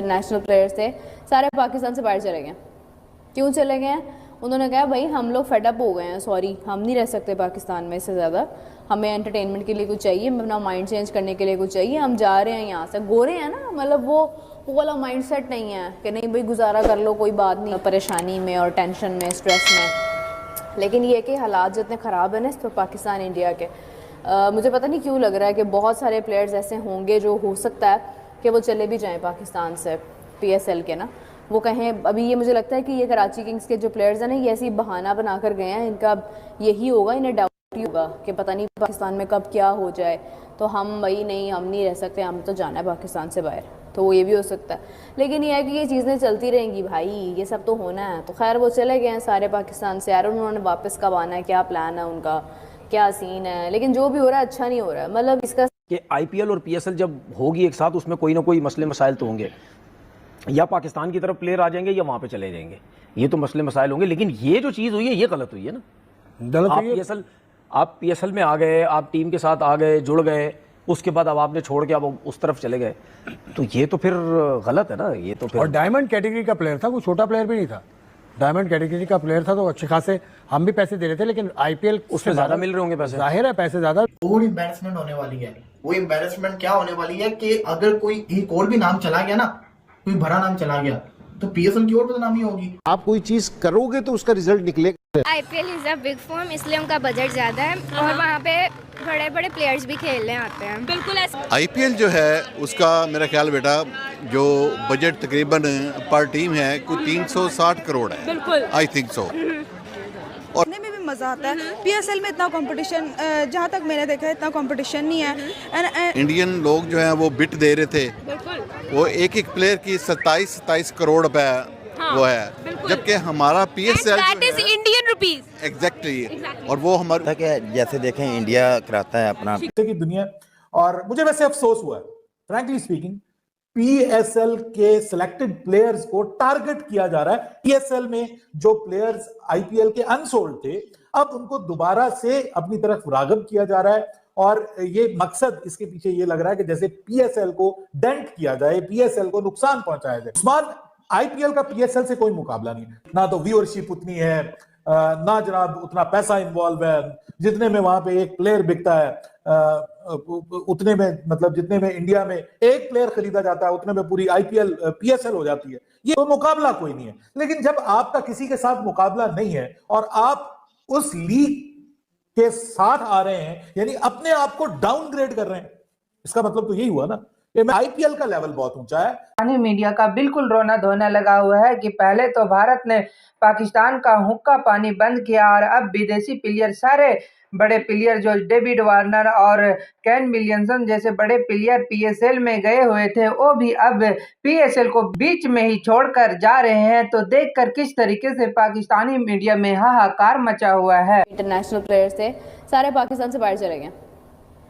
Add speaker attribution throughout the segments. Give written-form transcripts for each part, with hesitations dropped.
Speaker 1: International players थे, सारे पाकिस्तान से बाहर चले गए। क्यों चले गए हैं? उन्होंने कहा भाई हम लोग फेडअप हो गए हैं, सॉरी हम नहीं रह सकते पाकिस्तान में, इससे ज़्यादा हमें एंटरटेनमेंट के लिए कुछ चाहिए, अपना माइंड चेंज करने के लिए कुछ चाहिए, हम जा रहे हैं यहाँ से। गोरे हैं ना, मतलब वो वाला माइंड सेट नहीं है कि नहीं भाई गुजारा कर लो, कोई बात नहीं, परेशानी में और टेंशन में, स्ट्रेस में। लेकिन ये कि हालात जितने ख़राब हैं ना इस पर पाकिस्तान इंडिया के, मुझे पता नहीं क्यों लग रहा है कि बहुत सारे प्लेयर्स ऐसे होंगे जो हो सकता है कि वो चले भी जाएं पाकिस्तान से, PSL के ना, वो कहें अभी ये मुझे लगता है कि ये कराची किंग्स के जो प्लेयर्स हैं ना, ये ऐसी बहाना बना कर गए हैं, इनका यही होगा, इन्हें डाउट ही होगा कि पता नहीं पाकिस्तान में कब क्या हो जाए, तो हम भाई नहीं, हम नहीं रह सकते, हम तो जाना है पाकिस्तान से बाहर, तो वो ये भी हो सकता है। लेकिन ये है कि ये चीज़ें चलती रहेंगी भाई, ये सब तो होना है। तो खैर वो चले गए हैं सारे पाकिस्तान से यार, उन्होंने वापस कब आना है, क्या प्लान है उनका, क्या सीन है, लेकिन जो भी हो रहा है अच्छा नहीं हो रहा है। मतलब इसका
Speaker 2: कि IPL और PSL जब होगी एक साथ, उसमें कोई ना कोई मसले मसाइल तो होंगे, या पाकिस्तान की तरफ प्लेयर आ जाएंगे या वहाँ पे चले जाएंगे, ये तो मसले मसाइल होंगे। लेकिन ये जो चीज़ हुई है ये गलत हुई है ना। आप PSL में आ गए, आप टीम के साथ आ गए, जुड़ गए, उसके बाद अब आपने छोड़ के अब उस तरफ चले गए, तो ये तो फिर गलत है ना। ये तो फिर,
Speaker 3: और डायमंड कैटेगरी का प्लेयर था, कोई छोटा प्लेयर भी नहीं था, डायमंड कैटेगरी का प्लेयर था, तो अच्छे खासे हम भी पैसे दे रहे थे, लेकिन IPL
Speaker 2: उसमें ज़्यादा मिल रहे होंगे पैसे,
Speaker 3: जाहिर है पैसे ज़्यादा।
Speaker 4: और एम्बैरेसमेंट होने वाली है। वो एम्बैरेसमेंट क्या होने वाली है कि अगर कोई एक और भी नाम चला गया ना, कोई भरा नाम चला गया, तो PSL की और बदनामी होगी।
Speaker 5: आप कोई चीज करोगे तो उसका रिजल्ट निकलेगा।
Speaker 6: IPL is a big form, इसलिए उनका बजट ज्यादा है और वहाँ पे बड़े बड़े प्लेयर्स भी खेलने आते हैं। बिल्कुल
Speaker 7: IPL जो है उसका मेरा ख्याल बेटा जो बजट तकरीबन पर टीम है कोई 360 करोड़ है। बिल्कुल आई थिंक सो।
Speaker 8: और में भी मज़ा आता है। PSL में इतना कंपटीशन, जहाँ तक मैंने देखा है इतना कंपटीशन नहीं है।
Speaker 7: इंडियन लोग जो हैं वो बिट दे रहे थे, वो एक एक प्लेयर की 27 करोड़ रुपए वो है, जबकि हमारा PSL
Speaker 6: इंडियन रुपीज
Speaker 7: एग्जैक्टली, और वो हमारा
Speaker 9: जैसे देखें इंडिया कराता है अपना
Speaker 3: की दुनिया। और मुझे वैसे अफसोस हुआ है फ्रैंकली स्पीकिंग, PSL के सिलेक्टेड प्लेयर्स को टारगेट किया जा रहा है। PSL में जो प्लेयर्स IPL के अनसोल्ड थे, अब उनको दोबारा से अपनी तरफ राग़िब किया जा रहा है, और ये मकसद इसके पीछे ये लग रहा है कि जैसे PSL को डेंट किया जाए, PSL को नुकसान पहुंचाया जाए। उस्मान, IPL का PSL से कोई मुकाबला नहीं है, ना तो व्यूअरशिप उतनी है, ना जनाब उतना पैसा इन्वॉल्व है, जितने में वहां पे एक प्लेयर बिकता है उतने में, मतलब जितने में इंडिया में एक प्लेयर खरीदा जाता है उतने में पूरी IPL PSL हो जाती है। ये तो मुकाबला कोई नहीं है। लेकिन जब आपका किसी के साथ मुकाबला नहीं है और आप उस लीग के साथ आ रहे हैं, यानी अपने आप को डाउनग्रेड कर रहे हैं, इसका मतलब तो यही हुआ ना कि IPL का लेवल बहुत ऊंचा है।
Speaker 10: पाकिस्तानी मीडिया का बिल्कुल रोना धोना लगा हुआ है कि पहले तो भारत ने पाकिस्तान का हुक्का पानी बंद किया और अब विदेशी प्लेयर, सारे बड़े प्लेयर जो डेविड वार्नर और केन विलियमसन जैसे बड़े प्लेयर PSL में गए हुए थे, वो भी अब PSL को बीच में ही छोड़कर जा रहे हैं। तो देखकर किस तरीके से पाकिस्तानी मीडिया में हाहाकार मचा हुआ है।
Speaker 1: इंटरनेशनल प्लेयर्स थे, सारे पाकिस्तान से बाहर चले गए।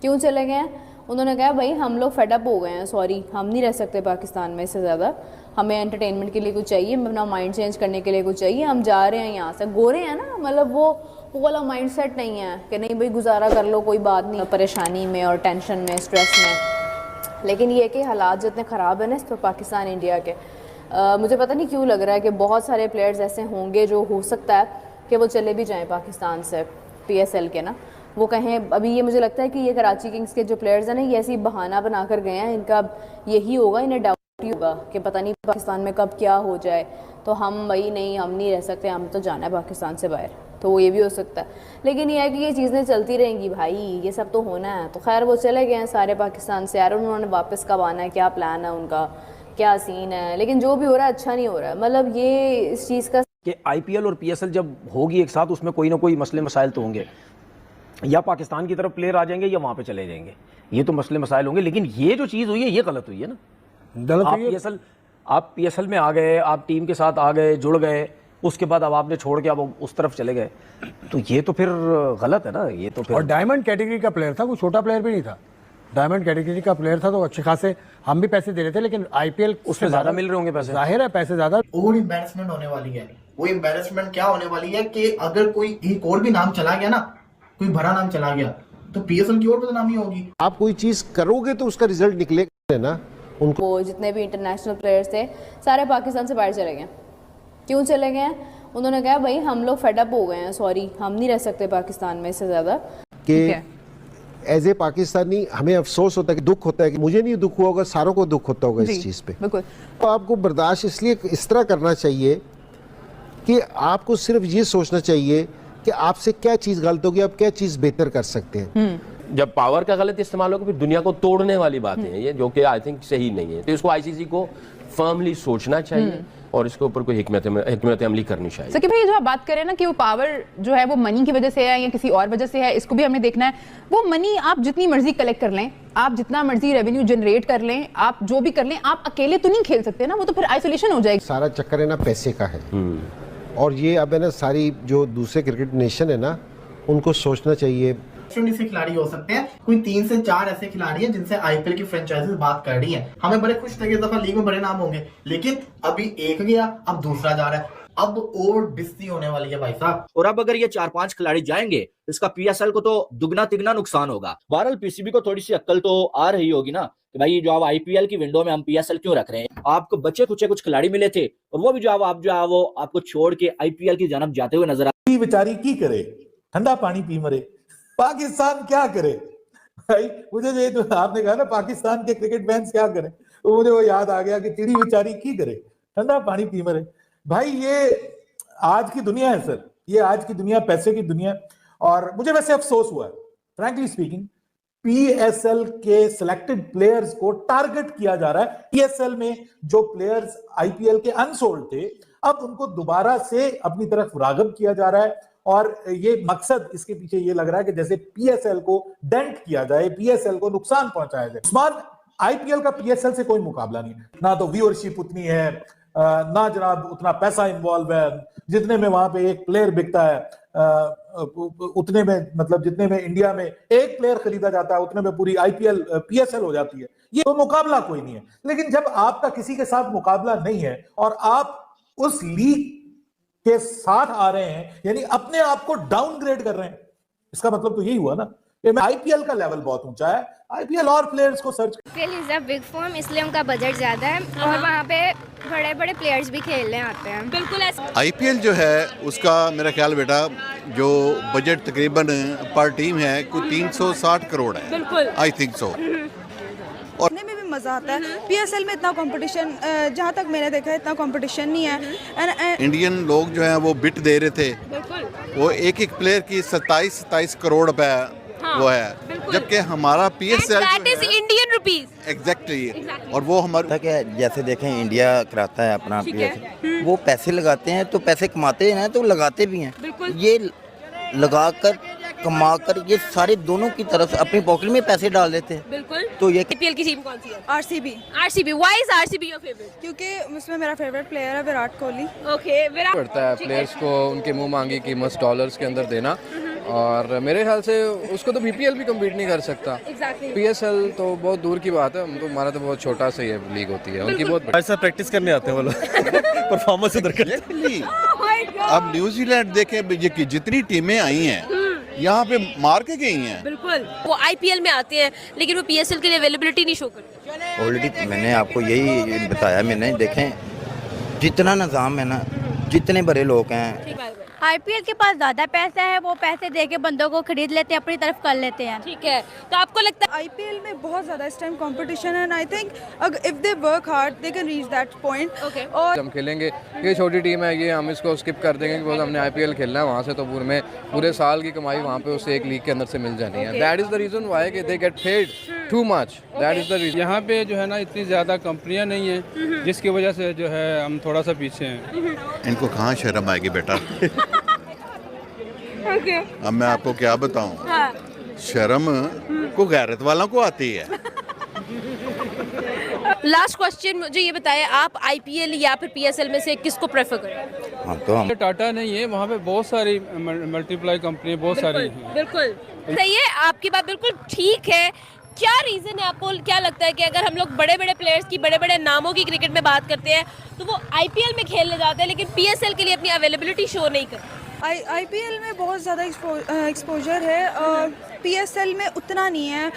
Speaker 1: क्यों चले गए हैं? उन्होंने कहा भाई हम लोग फेडअप हो गए हैं, सॉरी हम नहीं रह सकते पाकिस्तान में, इससे ज़्यादा हमें एंटरटेनमेंट के लिए कुछ चाहिए, अपना माइंड चेंज करने के लिए कुछ चाहिए, हम जा रहे हैं यहाँ से। गोरे हैं ना, मतलब वो वाला माइंड सेट नहीं है कि नहीं भाई गुजारा कर लो, कोई बात नहीं, परेशानी में और टेंशन में, स्ट्रेस में। लेकिन ये कि हालात जितने ख़राब हैं ना इस पर पाकिस्तान इंडिया के, मुझे पता नहीं क्यों लग रहा है कि बहुत सारे प्लेयर्स ऐसे होंगे जो हो सकता है कि वो चले भी जाएँ पाकिस्तान से, PSL के ना, वो कहें अभी ये मुझे लगता है कि ये कराची किंग्स के जो प्लेयर्स हैं ना, ये ऐसी बहाना बना कर गए हैं, इनका यही होगा, इन्हें डाउट ही होगा कि पता नहीं पाकिस्तान में कब क्या हो जाए, तो हम भाई नहीं, हम नहीं रह सकते, हम तो जाना है पाकिस्तान से बाहर, तो वो ये भी हो सकता है। लेकिन ये है कि ये चीज़ें चलती रहेंगी भाई, ये सब तो होना है। तो खैर वो चले गए हैं सारे पाकिस्तान से यार, उन्होंने वापस कब आना है, क्या प्लान है उनका, क्या सीन है, लेकिन जो भी हो रहा है अच्छा नहीं हो रहा है। मतलब ये इस चीज़ का
Speaker 2: कि IPL और PSL जब होगी एक साथ, उसमें कोई ना कोई मसले मसाइल तो होंगे, या पाकिस्तान की तरफ प्लेयर आ जाएंगे या वहाँ पे चले जाएंगे, ये तो मसले मसाइल होंगे। लेकिन ये जो चीज़ हुई है ये गलत हुई है ना। आप PSL में आ गए, आप टीम के साथ आ गए, जुड़ गए, उसके बाद अब आपने छोड़ के अब उस तरफ चले गए, तो ये तो फिर गलत है ना। ये तो फिर,
Speaker 3: और डायमंड कैटेगरी का प्लेयर था, कोई छोटा प्लेयर भी नहीं था, डायमंड कैटेगरी का प्लेयर था, तो अच्छे खासे हम भी पैसे दे रहे थे, लेकिन IPL
Speaker 2: उसमें ज़्यादा मिल रहे होंगे पैसे,
Speaker 3: जाहिर है पैसे ज़्यादा।
Speaker 4: और एम्बैरेसमेंट होने वाली है। वो एम्बैरेसमेंट क्या होने वाली है कि अगर कोई एक और भी नाम चला गया ना, कोई भरा नाम चला गया, तो PSL की और बदनामी होगी।
Speaker 5: आप कोई चीज करोगे तो उसका रिजल्ट निकलेगा ना। उनको
Speaker 1: वो जितने भी इंटरनेशनल प्लेयर्स थे सारे पाकिस्तान से बाहर चले गए। क्यों चले गए हैं? उन्होंने कहा भाई हम लोग फेडअप हो गए हैं, सॉरी हम नहीं रह सकते पाकिस्तान में इससे ज़्यादा।
Speaker 5: कि एज ए पाकिस्तानी हमें अफसोस होता है कि दुख होता है कि मुझे नहीं दुख हुआ होगा, सारों को दुख होता होगा इस चीज़ पे।
Speaker 11: बिल्कुल।
Speaker 5: तो आपको बर्दाश्त इसलिए इस तरह करना चाहिए कि आपको सिर्फ ये सोचना चाहिए कि आपसे क्या चीज़ गलत होगी, आप क्या चीज़ बेहतर कर सकते हैं।
Speaker 12: जब पावर का गलत इस्तेमाल होगा फिर दुनिया को तोड़ने वाली बातें हैं ये, जो कि आई थिंक सही नहीं है। तो इसको आईसीसी को फर्मली सोचना चाहिए और इसके ऊपर कोई हिकमत अमली करनी चाहिए।
Speaker 11: सकी भाई जो आप बात करें ना कि वो पावर जो है वो मनी की वजह से है या किसी और वजह से है, इसको भी हमें देखना है। वो मनी आप जितनी मर्जी कलेक्ट कर लें, आप जितना मर्जी रेवेन्यू जनरेट कर लें, आप जो भी कर लें, आप अकेले तो नहीं खेल सकते ना, वो तो फिर आइसोलेशन हो जाएगी।
Speaker 5: सारा चक्कर है ना पैसे का है, और ये अब है ना सारी जो दूसरे क्रिकेट नेशन है ना उनको सोचना चाहिए।
Speaker 4: से खिलाड़ी हो सकते हैं, कोई 3 से 4 ऐसे खिलाड़ी हैं जिनसे आईपीएल की फ्रेंचाइजीज बात कर रही हैं। हमें बड़े खुश थे कि इस दफा लीग में बड़े नाम होंगे, लेकिन अभी एक गया, अब दूसरा जा रहा है, अब और बिस्ती होने वाली है भाई साहब।
Speaker 13: और अब अगर ये 4-5 खिलाड़ी जाएंगे इसका पीएसएल को तो दुगना तिगना नुकसान होगा। बहरहाल पीसीबी को थोड़ी सी अक्ल तो आ रही होगी ना कि भाई जो आप आईपीएल की विंडो में हम पीएसएल क्यों रख रहे हैं। आपको बच्चे कुछ खिलाड़ी मिले थे और वो भी जो आप जो है वो आपको छोड़ के आईपीएल की जानब जाते हुए नजर
Speaker 3: की बेचारी की करे, ठंडा पानी पी मरे, पाकिस्तान क्या करे भाई। मुझे ये तो आपने कहा ना पाकिस्तान के क्रिकेट फैंस क्या करें, तो मुझे वो याद आ गया कि चिड़ी बेचारी की करे, ठंडा पानी पी मरे। भाई ये आज की दुनिया है सर, ये आज की दुनिया, पैसे की दुनिया। और मुझे वैसे अफसोस हुआ है फ्रैंकली स्पीकिंग, पीएसएल के सिलेक्टेड प्लेयर्स को टारगेट किया जा रहा है। पीएसएल में जो प्लेयर्स आईपीएल के अनसोल्ड थे, अब उनको दोबारा से अपनी तरफ राग़िब किया जा रहा है। और ये मकसद इसके पीछे ये लग रहा है कि जैसे पीएसएल को डेंट किया जाए, पीएसएल को नुकसान पहुंचाया जाए। उस्मान, आईपीएल का पीएसएल से कोई मुकाबला नहीं है, ना तो व्यूअरशिप उतनी है, ना जनाब उतना पैसा इन्वॉल्व है। जितने में वहां पे एक प्लेयर बिकता है उतने में, मतलब जितने में इंडिया में एक प्लेयर खरीदा जाता है उतने में पूरी आईपीएल पीएसएल हो जाती है। ये तो मुकाबला कोई नहीं है। लेकिन जब आपका किसी के साथ मुकाबला नहीं है और आप उस लीग के साथ आ रहे हैं, यानी अपने आप को डाउनग्रेड कर रहे हैं, इसका मतलब तो यही हुआ ना। आईपीएल का लेवल बहुत ऊंचा है, आईपीएल और प्लेयर्स को search
Speaker 6: IPL is a big form, इसलिए उनका बजट ज्यादा है और वहाँ पे बड़े बड़े प्लेयर्स भी खेलने आते हैं। बिल्कुल
Speaker 7: आईपीएल जो है उसका मेरा ख्याल बेटा जो बजट तकरीबन पर टीम है कोई 360 करोड़ है।
Speaker 11: बिल्कुल
Speaker 7: आई थिंक सो।
Speaker 8: और में भी मज़ा आता है। पीएसएल में इतना कंपटीशन, जहाँ तक मैंने देखा है इतना कंपटीशन नहीं है।
Speaker 7: इंडियन लोग जो हैं वो बिट दे रहे थे, वो एक प्लेयर की 27 करोड़ रुपए वो है, जबकि हमारा पीएसएल
Speaker 11: इंडियन रुपीस
Speaker 7: एग्जैक्टली और वो हमारा
Speaker 9: जैसे देखें इंडिया कराता है अपना पीएसएल, वो पैसे लगाते हैं तो पैसे कमाते हैं तो लगाते भी हैं। ये लगाकर कमाकर ये सारे दोनों की तरफ अपनी पॉकेट में पैसे डाल देते हैं।
Speaker 11: बिल्कुल।
Speaker 9: तो ये
Speaker 11: आईपीएल की टीम कौन सी है?
Speaker 8: RCB.
Speaker 11: Why is RCB your favourite?
Speaker 8: क्योंकि उसमें मेरा फेवरेट प्लेयर है विराट कोहली।
Speaker 11: ओके, विराट
Speaker 14: पड़ता है प्लेयर्स को उनके मुंह मांगी कीमत डॉलर्स के अंदर देना, और मेरे ख्याल से उसको तो बीपीएल भी कम्पीट नहीं कर सकता। पीएसएल तो बहुत दूर की बात है, तो हमारा तो बहुत छोटा सा ही लीग होती है, उनकी बहुत
Speaker 15: ऐसा प्रैक्टिस करने आते हैं वो लोग परफॉर्मेंस उधर करते।
Speaker 7: अब न्यूजीलैंड देखें, जितनी टीमें आई हैं यहाँ पे मार के गई हैं।
Speaker 11: बिल्कुल, वो आईपीएल में आते हैं लेकिन वो पीएसएल के लिए अवेलेबिलिटी नहीं शो करते।
Speaker 9: ऑलरेडी मैंने आपको यही बताया, मैंने देखें जितना निज़ाम है ना, जितने बड़े लोग हैं,
Speaker 6: आईपीएल के पास ज्यादा पैसा है, वो पैसे दे के बंदों को खरीद लेते हैं, अपनी तरफ कर लेते हैं।
Speaker 11: ठीक है, तो आपको लगता है
Speaker 8: आईपीएल में बहुत ज्यादा इस टाइम कंपटीशन है, and I think if they work hard they can reach that point.
Speaker 14: और हम खेलेंगे, ये छोटी टीम है, ये हम इसको स्किप कर देंगे बिकॉज हमने आईपीएल खेलना है, वहाँ से तो पूरे साल की कमाई वहाँ पे उससे एक लीग के अंदर से मिल जानी है। That is the reason why they get paid too much, that is the reason.
Speaker 15: यहाँ पे जो है ना इतनी ज्यादा कंपनियां नहीं है, जिसकी वजह से जो है हम थोड़ा सा पीछे हैं।
Speaker 7: इनको कहाँ शर्म आएगी बेटा। अब मैं आपको क्या बताऊं, शर्म को गैरत वालों को आती है।
Speaker 11: लास्ट क्वेश्चन, मुझे ये बताएं, आप आईपीएल या फिर पीएसएल में से किसको प्रेफर करें?
Speaker 9: हाँ तो हम
Speaker 15: टाटा नहीं है, वहाँ पे बहुत सारी मल्टीप्लाई कंपनी बहुत सारी हैं।
Speaker 11: बिल्कुल सही है, आपकी बात बिल्कुल ठीक है। क्या रीजन है, आपको क्या लगता है कि अगर हम लोग बड़े बड़े प्लेयर्स की, बड़े बड़े नामों की क्रिकेट में बात करते हैं तो वो आईपीएल में खेलने जाते हैं लेकिन पीएसएल के लिए अपनी अवेलेबिलिटी शो नहीं करते?
Speaker 8: आईपीएल में बहुत ज़्यादा एक्सपोजर है, पीएसएल में उतना नहीं है।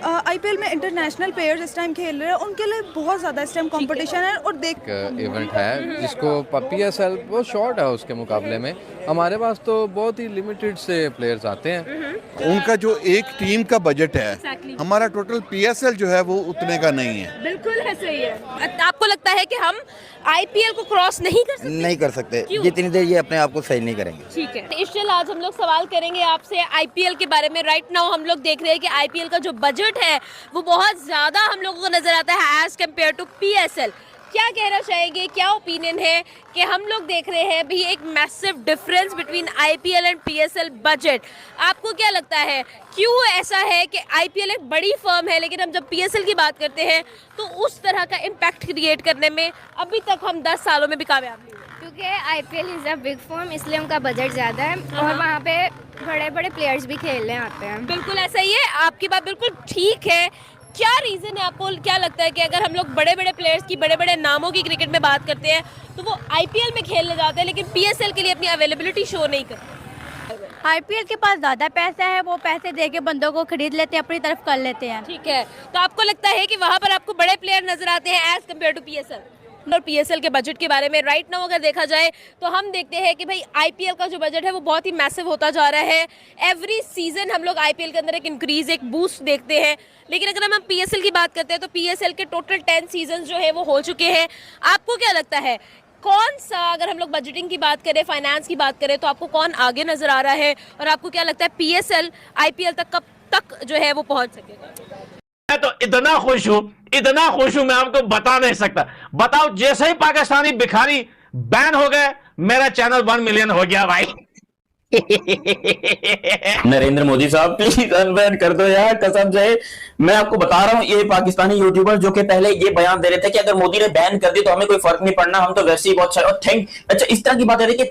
Speaker 8: आईपीएल में इंटरनेशनल प्लेयर्स इस टाइम खेल रहे हैं, उनके लिए बहुत ज़्यादा इस टाइम कंपटीशन है। और देख
Speaker 14: इवेंट है जिसको पीएसएल बहुत शॉर्ट है उसके मुकाबले में, हमारे पास तो बहुत ही लिमिटेड से प्लेयर्स आते हैं।
Speaker 7: उनका जो एक टीम का बजट है, हमारा टोटल पीएसएल जो है वो उतने का नहीं है।
Speaker 16: बिल्कुल है, सही है। आपको लगता है कि हम आईपीएल को क्रॉस नहीं कर सकते?
Speaker 9: नहीं कर सकते, जितनी देर ये अपने आप को सही नहीं करेंगे।
Speaker 16: ठीक है इशल, आज हम लोग सवाल करेंगे आपसे आईपीएल के बारे में। राइट नाउ हम लोग देख रहे हैं कि आईपीएल का जो बजट है वो बहुत ज्यादा हम लोगों को नजर आता है एज कम्पेयर टू पीएसएल। क्या कहना चाहेंगे, क्या ओपिनियन है कि हम लोग देख रहे हैं भी एक massive difference between IPL and PSL budget? आपको क्या लगता है क्यों ऐसा है कि आईपीएल एक बड़ी फर्म है लेकिन हम जब पीएसएल की बात करते हैं तो उस तरह का इम्पैक्ट क्रिएट करने में अभी तक हम 10 सालों में भी कामयाब नहीं हुए?
Speaker 6: क्योंकि IPL is a big firm, इसलिए उनका बजट ज़्यादा है और वहाँ पे बड़े बड़े प्लेयर्स भी खेलने आते हैं।
Speaker 16: बिल्कुल ऐसा ही है, आपकी बात बिल्कुल ठीक है। क्या रीज़न है, आपको क्या लगता है कि अगर हम लोग बड़े बड़े प्लेयर्स की, बड़े बड़े नामों की क्रिकेट में बात करते हैं तो वो आईपीएल में खेलने जाते हैं लेकिन पीएसएल के लिए अपनी अवेलेबिलिटी शो नहीं करते?
Speaker 6: आईपीएल के पास ज़्यादा पैसा है, वो पैसे दे के बंदों को खरीद लेते हैं, अपनी तरफ कर लेते हैं।
Speaker 16: ठीक है, तो आपको लगता है कि वहाँ पर आपको बड़े प्लेयर नजर आते हैं एज कम्पेयर टू पीएसएल? और पीएसएल के बजट के बारे में राइट नाउ अगर देखा जाए तो हम देखते हैं कि भाई आईपीएल का जो बजट है वो बहुत ही मैसिव होता जा रहा है। एवरी सीजन हम लोग आईपीएल के अंदर एक इंक्रीज, एक बूस्ट देखते हैं। लेकिन अगर हम पीएसएल की बात करते हैं तो पीएसएल के टोटल 10 सीजन जो है वो हो चुके हैं। आपको क्या लगता है कौन सा, अगर हम लोग बजटिंग की बात करें, फाइनेंस की बात करें, तो आपको कौन आगे नजर आ रहा है और आपको क्या लगता है पीएसएल आईपीएल तक कब तक जो है वो पहुंच सकेगा?
Speaker 2: मैं तो इतना खुश हूं मैं आपको बता नहीं सकता। बताओ, जैसे ही पाकिस्तानी भिखारी बैन हो गए मेरा चैनल 1 मिलियन हो गया भाई।
Speaker 13: नरेंद्र मोदी साहब प्लीज अनबैन कर दो यार, कसम से मैं आपको बता रहा हूँ। ये पाकिस्तानी यूट्यूबर जो कि पहले ये बयान दे रहे थे कि अगर मोदी ने बैन कर दी तो हमें कोई फर्क नहीं पड़ना, हम तो वैसे ही बहुत अच्छा इस तरह की बात है कि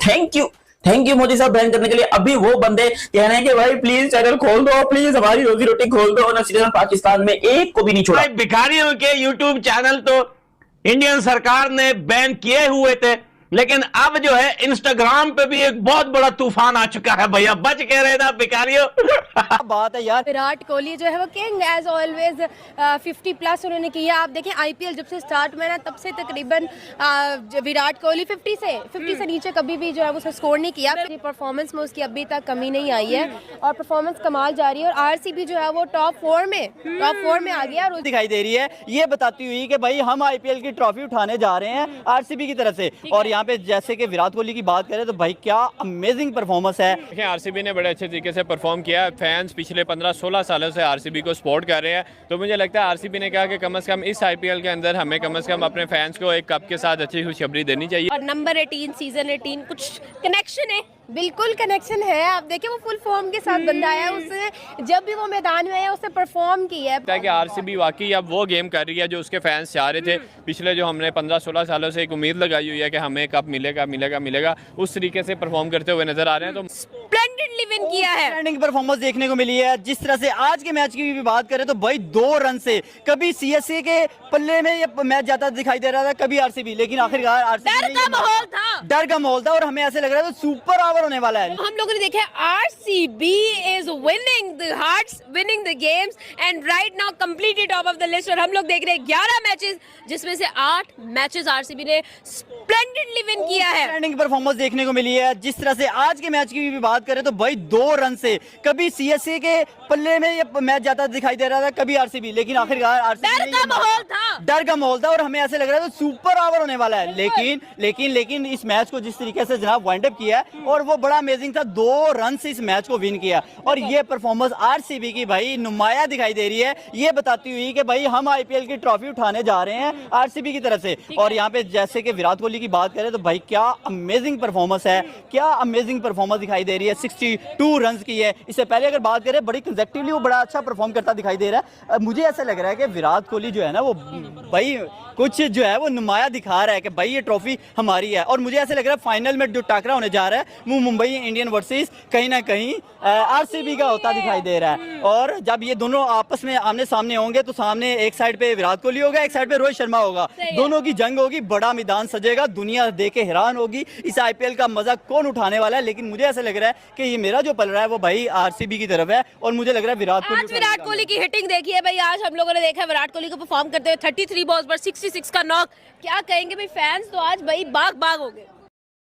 Speaker 13: थैंक यू मोदी साहब बैन करने के लिए। अभी वो बंदे कह रहे हैं कि भाई प्लीज चैनल खोल दो, प्लीज हमारी रोजी रोटी खोल दो। ना सिर्फ पाकिस्तान में एक को भी नहीं छोड़ा।
Speaker 2: भिखारियों के यूट्यूब चैनल तो इंडियन सरकार ने बैन किए हुए थे, लेकिन अब जो है इंस्टाग्राम पे भी एक बहुत बड़ा तूफान आ चुका है। भैया बच के रहना भिखारियों।
Speaker 16: बात है यार, विराट कोहली जो है वो किंग एज ऑलवेज 50+ उन्होंने किया। आप देखें आईपीएल जब से स्टार्ट हुआ ना तब से तकरीबन विराट कोहली 50 से नीचे कभी भी जो है वो स्कोर नहीं किया। परफॉर्मेंस में उसकी अभी तक कमी नहीं आई है और परफॉर्मेंस कमाल जा रही है। और आरसीबी जो है वो टॉप 4 में आ गया और
Speaker 13: दिखाई दे रही है, ये बताती हुई कि भाई हम आईपीएल की ट्रॉफी उठाने जा रहे हैं आरसीबी की तरफ से। और यहाँ पे जैसे कि विराट कोहली की बात करें तो भाई क्या अमेजिंग परफॉर्मेंस है।
Speaker 15: आरसीबी ने बड़े अच्छे तरीके से परफॉर्म किया। फैंस पिछले 15-16 सालों से आरसीबी को सपोर्ट कर रहे हैं, तो मुझे लगता है आरसीबी ने कहा कि कम से कम इस आईपीएल के अंदर हमें कम से कम अपने फैंस को एक कप के साथ अच्छी खुशखबरी देनी चाहिए।
Speaker 16: और नंबर 18 सीजन 18 कुछ कनेक्शन है? बिल्कुल कनेक्शन है। आप देखिए वो फुल फॉर्म के साथ बंदा आया, उसने जब भी वो मैदान में आया उसने परफॉर्म किया है।
Speaker 15: कि आरसीबी वाकई अब वो गेम कर रही है जो उसके फैंस चाह रहे थे। पिछले जो हमने 15-16 सालों से एक उम्मीद लगाई हुई है कि हमें कप मिलेगा, उस तरीके से परफॉर्म करते हुए नजर आ रहे हैं। तो
Speaker 16: स्प्लेंडेडली विन किया है,
Speaker 13: स्टैंडिंग परफॉर्मेंस देखने को मिली है। जिस तरह से आज के मैच की भी बात करें तो भाई 2 रन से कभी सीएसके के पल्ले में ये मैच जाता दिखाई दे रहा था, कभी आरसीबी, लेकिन आखिरकार आरसीबी डर का माहौल था और हमें ऐसे लग रहा था सुपर ओवर होने वाला है।
Speaker 16: हम लोगों ने देखा RCB is winning the hearts, winning the games and right now completely top of the list. और हम लोग देख रहे हैं 11 मैचेस जिसमें से 8 मैचेस आरसीबी ने स्प्लेंडेडली विन किया है।
Speaker 13: स्टैंडिंग परफॉर्मेंस देखने को मिली है। जिस तरह से आज के मैच की भी बात करें तो भाई 2 रन से कभी सीएसके के पल्ले में ये मैच जाता दिखाई दे रहा था, कभी आरसीबी, लेकिन आखिरकार आरसीबी डर का माहौल था और हमें ऐसे लग रहा था सुपर ओवर होने वाला है। लेकिन इस मैच को जिस तरीके से जनाब वाइंड अप किया और वो बड़ा अमेजिंग था। 2 रन से इस मैच को विन किया और ये परफॉर्मेंस आरसीबी की भाई नुमाया दिखाई दे रही है, ये बताती हुई कि भाई हम आईपीएल की ट्रॉफी उठाने जा रहे हैं आरसीबी की तरफ से। और यहाँ पे जैसे कि विराट कोहली की बात करें तो भाई क्या अमेजिंग परफॉर्मेंस है, क्या अमेजिंग परफॉर्मेंस दिखाई दे रही है। 62 रन की है। इससे पहले अगर बात करें बड़ी कंसेक्टिवली वो बड़ा अच्छा परफॉर्म करता दिखाई दे रहा है। मुझे ऐसा लग रहा है कि विराट कोहली जो है ना वो
Speaker 17: भाई कुछ जो है वो नुमाया दिखा रहा है कि भाई ये ट्रॉफी हमारी है। और मुझे ऐसे लग रहा है फाइनल में जो टाकरा होने जा रहा है वो मुंबई इंडियन वर्सेस कहीं ना कहीं आरसीबी का होता दिखाई दे रहा है। और जब ये दोनों आपस में आमने सामने होंगे तो सामने एक साइड पे विराट कोहली होगा, एक साइड पे रोहित शर्मा होगा, दोनों की जंग होगी, बड़ा मैदान सजेगा, दुनिया देख के हैरान होगी। इस आईपीएल का मजा कौन उठाने वाला है? लेकिन मुझे ऐसा लग रहा है कि ये मेरा जो पल रहा है वो भाई आरसीबी की तरफ है और मुझे लग रहा है विराट कोहली।
Speaker 16: आज विराट कोहली की हिटिंग देखिए भाई, आज हम लोगों ने देखा है विराट कोहली को परफॉर्म करते हुए 33 बॉल्स पर 66 का नॉक। क्या कहेंगे भाई फैंस तो आज भाई बाग बाग हो गए।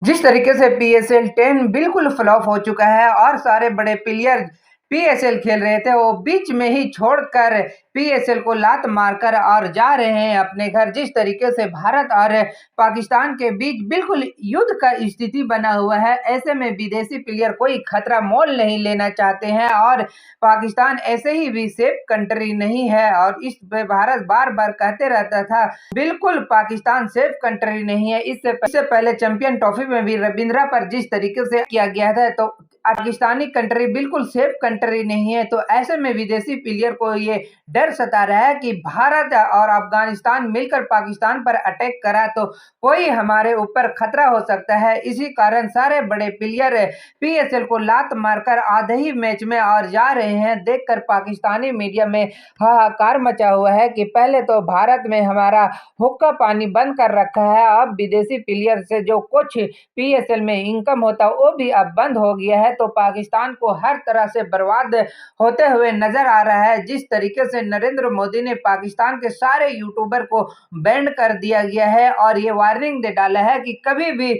Speaker 10: जिस तरीके से PSL 10 बिल्कुल फ्लॉप हो चुका है और सारे बड़े प्लेयर PSL खेल रहे थे वो बीच में ही छोड़कर PSL को लात मारकर और जा रहे हैं अपने घर। जिस तरीके से भारत और पाकिस्तान के बीच बिल्कुल युद्ध का स्थिति बना हुआ है, ऐसे में विदेशी प्लेयर कोई खतरा मोल नहीं लेना चाहते हैं और पाकिस्तान ऐसे ही भी सेफ कंट्री नहीं है। और इस पे भारत बार बार कहते रहता था बिल्कुल पाकिस्तान सेफ कंट्री नहीं है। इससे पहले चैंपियन ट्रॉफी में भी रविंद्रा पर जिस तरीके से किया गया था तो पाकिस्तानी कंट्री बिल्कुल सेफ कंट्री नहीं है। तो ऐसे में विदेशी प्लेयर को ये डर सता रहा है कि भारत और अफगानिस्तान मिलकर पाकिस्तान पर अटैक करा तो कोई हमारे ऊपर खतरा हो सकता है। इसी कारण सारे बड़े प्लेयर PSL को लात मारकर आधे ही मैच में और जा रहे हैं। देखकर पाकिस्तानी मीडिया में हाहाकार मचा हुआ है कि पहले तो भारत में हमारा हुक्का पानी बंद कर रखा है, अब विदेशी प्लेयर से जो कुछ PSL में इनकम होता वो भी अब बंद हो गया है। तो पाकिस्तान को हर तरह से बर्बाद होते हुए नजर आ रहा है। जिस तरीके से नरेंद्र मोदी ने पाकिस्तान के सारे यूट्यूबर को बैंड कर दिया गया है और ये वार्निंग दे डाला है कि कभी भी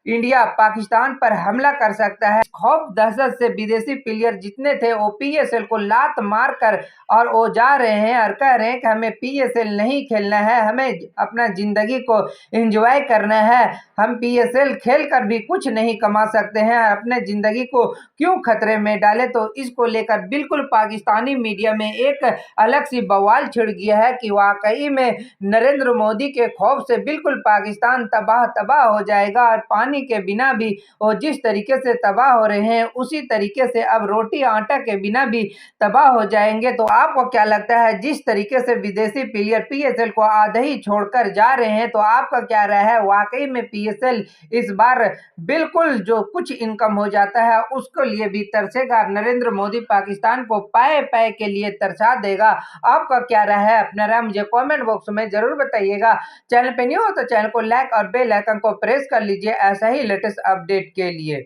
Speaker 10: इंडिया पाकिस्तान पर हमला कर सकता है। खौफ दहशत से विदेशी प्लेयर जितने थे वो PSL को लात मारकर और वो जा रहे हैं और कह रहे हैं कि हमें PSL नहीं खेलना है, हमें अपना जिंदगी को एंजॉय करना है, हम PSL खेल कर भी कुछ नहीं कमा सकते हैं, अपने जिंदगी को क्यों खतरे में डाले। तो इसको लेकर बिल्कुल पाकिस्तानी मीडिया में एक अलग सी बवाल छिड़ गया है कि वाकई में नरेंद्र मोदी के खौफ से बिल्कुल पाकिस्तान तबाह हो जाएगा और पानी के बिना भी वो जिस तरीके से तबाह हो रहे हैं उसी तरीके से अब रोटी आटा के बिना भी तबाह हो जाएंगे। तो आपको क्या लगता है, जिस तरीके से विदेशी प्लेयर PSL को आधे ही छोड़कर जा रहे हैं, तो आपका क्या राय है? वाकई में PSL इस बार बिल्कुल जो कुछ इनकम हो जाता है उसके लिए भी तरसेगा, नरेंद्र मोदी पाकिस्तान को पाए पाए के लिए तरसा देगा। आपका क्या राय है? अपना राय मुझे कमेंट बॉक्स में जरूर बताइएगा। चैनल पे न्यू हो तो चैनल को लाइक और बेल आइकन को प्रेस कर लीजिए ऐसा ही लेटेस्ट अपडेट के लिए।